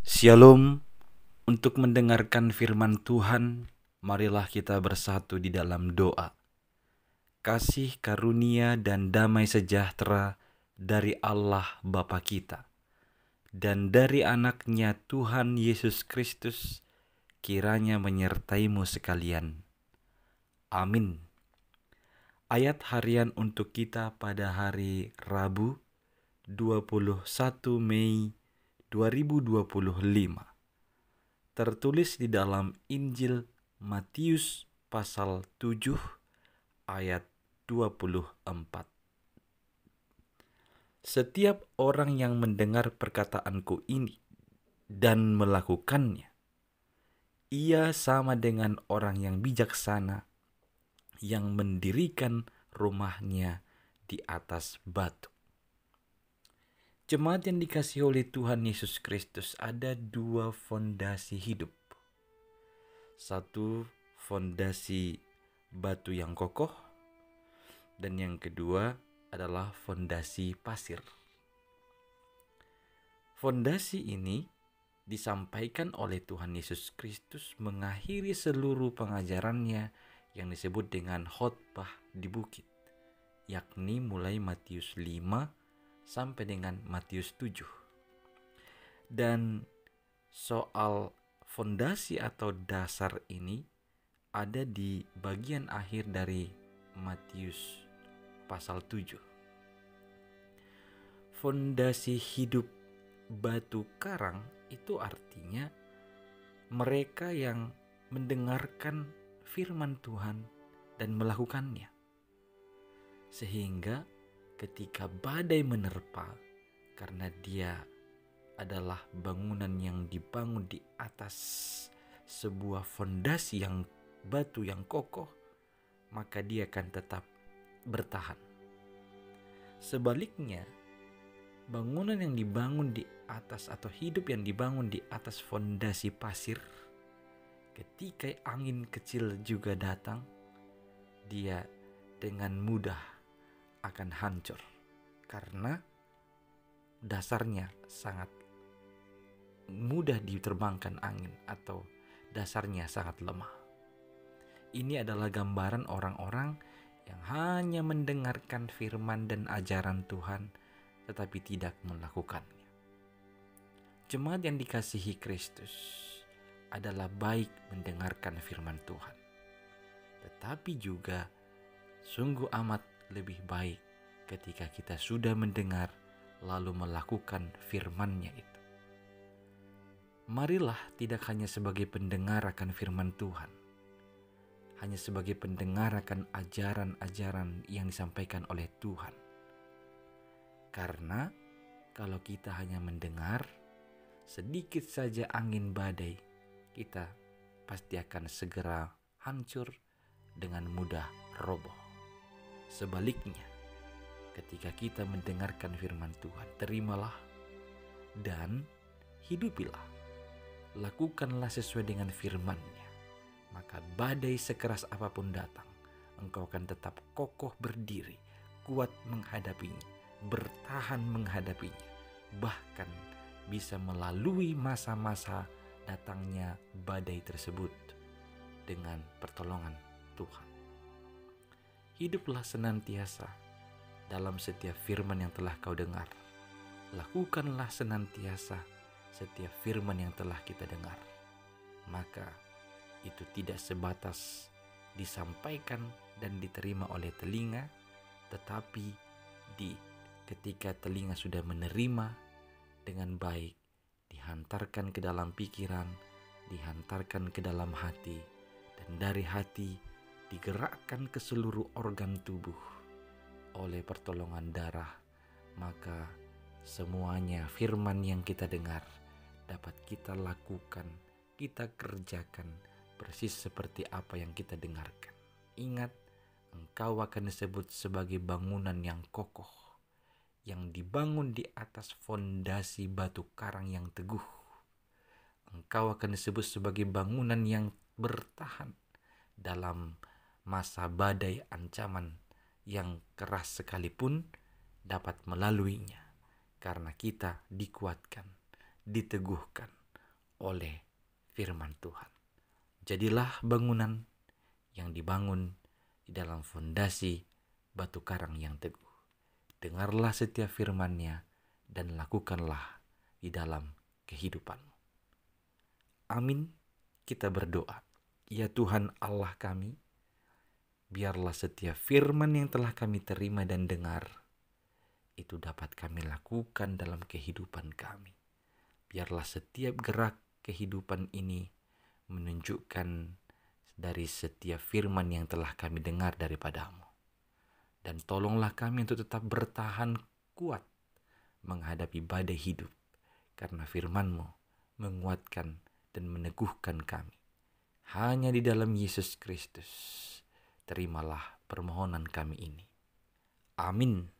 Shalom. Untuk mendengarkan firman Tuhan, marilah kita bersatu di dalam doa. Kasih karunia dan damai sejahtera dari Allah Bapa kita dan dari anaknya Tuhan Yesus Kristus kiranya menyertaimu sekalian. Amin. Ayat harian untuk kita pada hari Rabu 21 Mei 2025 tertulis di dalam Injil Matius pasal 7 ayat 24. Setiap orang yang mendengar perkataanku ini dan melakukannya, ia sama dengan orang yang bijaksana yang mendirikan rumahnya di atas batu. Jemaat yang dikasihi oleh Tuhan Yesus Kristus, ada dua fondasi hidup. Satu, fondasi batu yang kokoh, dan yang kedua adalah fondasi pasir. Fondasi ini disampaikan oleh Tuhan Yesus Kristus mengakhiri seluruh pengajarannya yang disebut dengan khotbah di bukit, yakni mulai Matius 5 sampai dengan Matius 7. Dan soal fondasi atau dasar ini ada di bagian akhir dari Matius pasal 7. Fondasi hidup batu karang itu artinya mereka yang mendengarkan firman Tuhan dan melakukannya. Sehingga ketika badai menerpa, karena dia adalah bangunan yang dibangun di atas sebuah fondasi yang batu yang kokoh, maka dia akan tetap bertahan. Sebaliknya, bangunan yang dibangun di atas atau hidup yang dibangun di atas fondasi pasir, ketika angin kecil juga datang, dia dengan mudah akan hancur karena dasarnya sangat mudah diterbangkan angin atau dasarnya sangat lemah. Ini adalah gambaran orang-orang yang hanya mendengarkan firman dan ajaran Tuhan tetapi tidak melakukannya. Jemaat yang dikasihi Kristus, adalah baik mendengarkan firman Tuhan, tetapi juga sungguh amat lebih baik ketika kita sudah mendengar lalu melakukan firman-Nya itu. Marilah tidak hanya sebagai pendengar akan firman Tuhan, hanya sebagai pendengar akan ajaran-ajaran yang disampaikan oleh Tuhan. Karena kalau kita hanya mendengar, sedikit saja angin badai, kita pasti akan segera hancur dengan mudah roboh. Sebaliknya, ketika kita mendengarkan firman Tuhan, terimalah dan hidupilah. Lakukanlah sesuai dengan firman-Nya. Maka badai sekeras apapun datang, engkau akan tetap kokoh berdiri, kuat menghadapinya, bertahan menghadapinya. Bahkan bisa melalui masa-masa datangnya badai tersebut dengan pertolongan Tuhan. Hiduplah senantiasa dalam setiap firman yang telah kau dengar. Lakukanlah senantiasa setiap firman yang telah kita dengar. Maka itu tidak sebatas disampaikan dan diterima oleh telinga, tetapi ketika telinga sudah menerima dengan baik, dihantarkan ke dalam pikiran, dihantarkan ke dalam hati, dan dari hati digerakkan ke seluruh organ tubuh oleh pertolongan darah. Maka semuanya firman yang kita dengar dapat kita lakukan, kita kerjakan persis seperti apa yang kita dengarkan. Ingat, engkau akan disebut sebagai bangunan yang kokoh, yang dibangun di atas fondasi batu karang yang teguh. Engkau akan disebut sebagai bangunan yang bertahan dalam masa badai ancaman yang keras sekalipun dapat melaluinya, karena kita dikuatkan, diteguhkan oleh firman Tuhan. Jadilah bangunan yang dibangun di dalam fondasi batu karang yang teguh. Dengarlah setiap firman-Nya dan lakukanlah di dalam kehidupanmu. Amin. Kita berdoa. Ya Tuhan Allah kami, biarlah setiap firman yang telah kami terima dan dengar itu dapat kami lakukan dalam kehidupan kami. Biarlah setiap gerak kehidupan ini menunjukkan dari setiap firman yang telah kami dengar daripada-Mu. Dan tolonglah kami untuk tetap bertahan kuat menghadapi badai hidup, karena firman-Mu menguatkan dan meneguhkan kami. Hanya di dalam Yesus Kristus, terimalah permohonan kami ini. Amin.